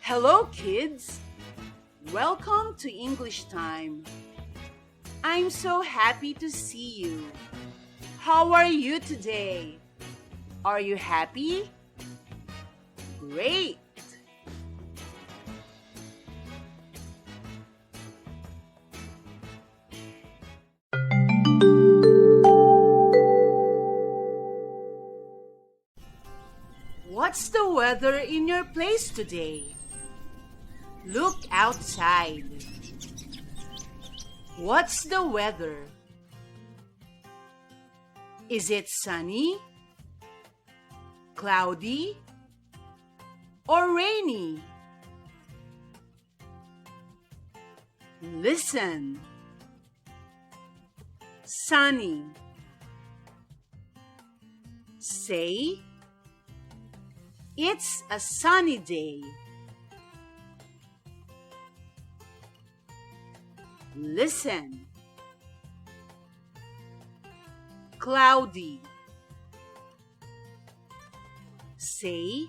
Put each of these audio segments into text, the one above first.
Hello, kids! Welcome to English Time. I'm so happy to see you. How are you today? Are you happy? Great! What's the weather in your place today? Look outside. What's the weather? Is it sunny, cloudy, or rainy? Listen. Sunny. Say, it's a sunny day. Listen. Cloudy. Say,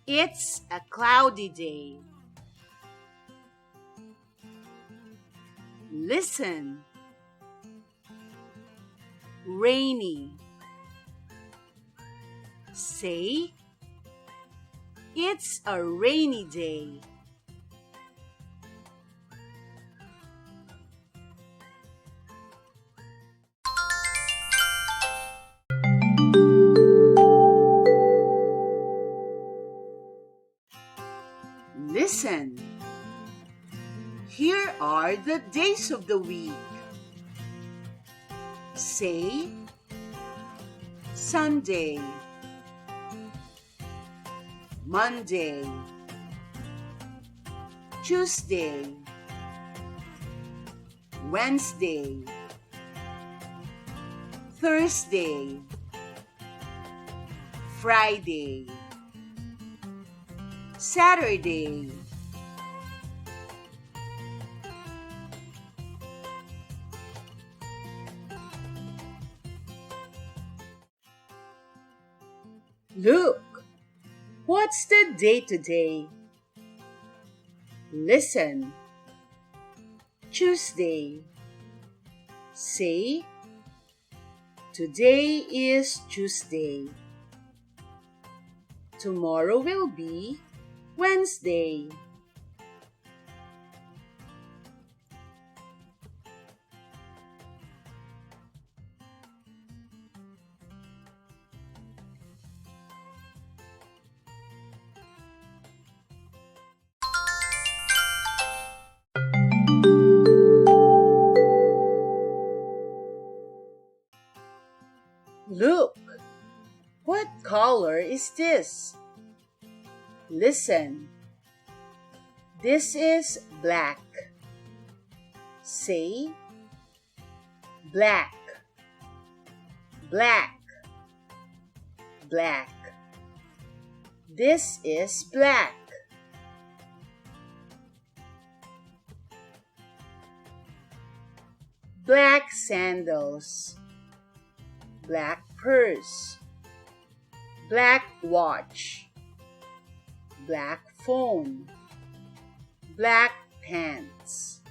it's a cloudy day. Listen. Rainy. Say, it's a rainy day. Listen. Here are the days of the week. Say, Sunday, Monday, Tuesday, Wednesday, Thursday, Friday, Saturday. Look, what's the day today? Listen. Tuesday. Say, today is Tuesday. Tomorrow will be Wednesday. Look, what color is this? Listen. This is black. Say, black, black, black. This is black. Black sandals, black purse, black watch, black phone, black pants.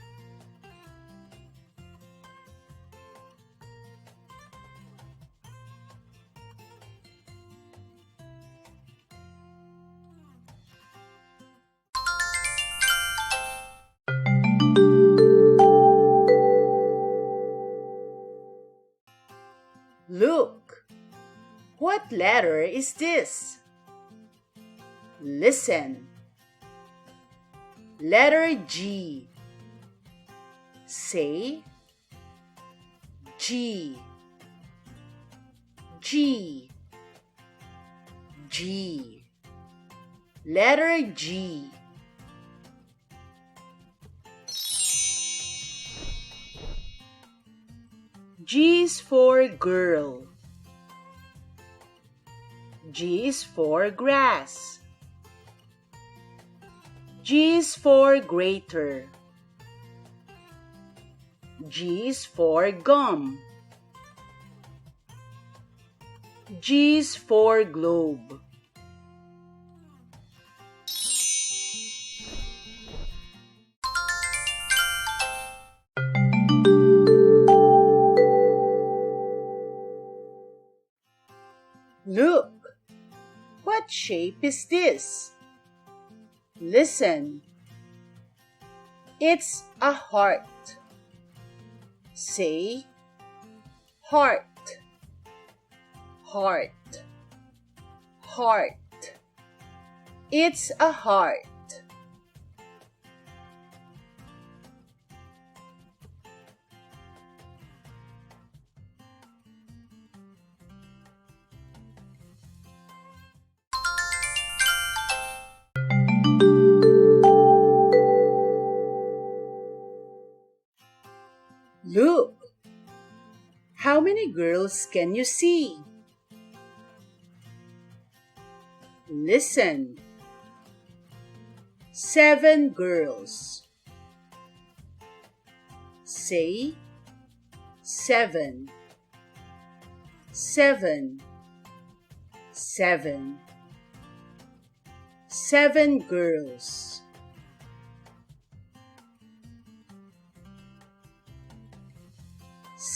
Look, what letter is this? Listen. Letter G. Say, G, G, G. Letter G. G is for girl. G is for grass. G is for greater. G is for gum. G is for globe. What shape is this? Listen. It's a heart. Say heart, heart, heart. It's a heart. Look, how many girls can you see? Listen. 7 girls. Say 7, 7, 7. 7 girls.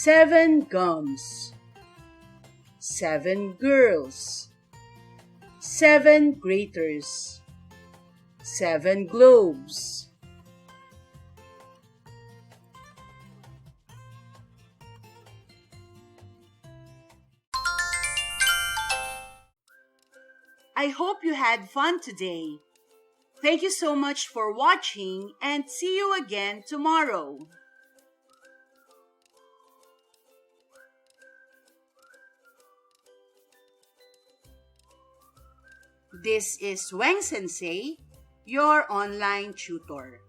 Seven gums. 7 girls. 7 graters. 7 globes. I hope you had fun today. Thank you so much for watching and see you again tomorrow. This is Wang Sensei, your online tutor.